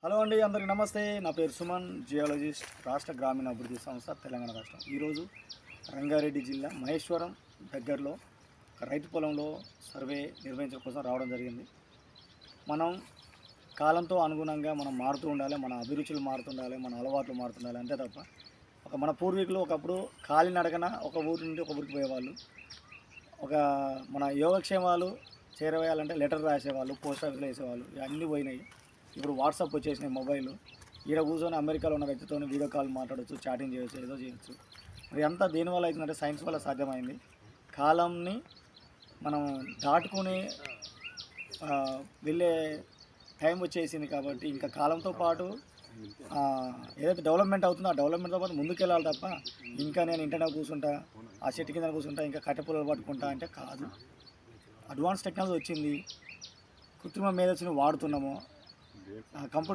Hello అండి, అందరికీ నమస్తే. నా పేరు సుమన్, జియాలజిస్ట్, రాష్ట్ర గ్రామీణ అభివృద్ధి సంస్థ, తెలంగాణ రాష్ట్రం. ఈరోజు రంగారెడ్డి జిల్లా మహేశ్వరం దగ్గరలో ఒక రైతు పొలంలో సర్వే నిర్వహించడం కోసం రావడం జరిగింది. మనం కాలంతో అనుగుణంగా మనం మారుతూ ఉండాలి, మన అభిరుచులు మారుతుండాలి, మన అలవాట్లు మారుతుండాలి, అంతే తప్ప మన పూర్వీకులు ఒకప్పుడు కాలినడకన ఒక ఊరి నుండి ఒక ఊరికి పోయేవాళ్ళు. ఒక మన యోగక్షేమాలు చేరవేయాలంటే లెటర్ రాసేవాళ్ళు, పోస్ట్ ఆఫీస్లో వేసేవాళ్ళు. ఇవన్నీ పోయినాయి. ఇప్పుడు వాట్సాప్ వచ్చేసినాయి, మొబైల్. ఈడ కూర్చొని అమెరికాలో ఉన్న వ్యక్తితో వీడియో కాల్ మాట్లాడవచ్చు, చాటింగ్ చేయొచ్చు, ఏదో చేయొచ్చు. మరి అంతా దేనివల్ల అవుతుందంటే సైన్స్ వల్ల సాధ్యమైంది. కాలంని మనం దాటుకుని వెళ్ళే టైం వచ్చేసింది. కాబట్టి ఇంకా కాలంతో పాటు ఏదైతే డెవలప్మెంట్ అవుతుందో ఆ డెవలప్మెంట్తో పాటు ముందుకెళ్ళాలి తప్ప ఇంకా నేను ఇంటర్నెట్ కూర్చుంటా, ఆ చెట్టు కింద కూర్చుంటా, ఇంకా కట్టెపుల్లలు పట్టుకుంటా అంటే కాదు. అడ్వాన్స్ టెక్నాలజీ వచ్చింది, కృత్రిమ మేధస్సుని వాడుతున్నాము, కంప్యూటర్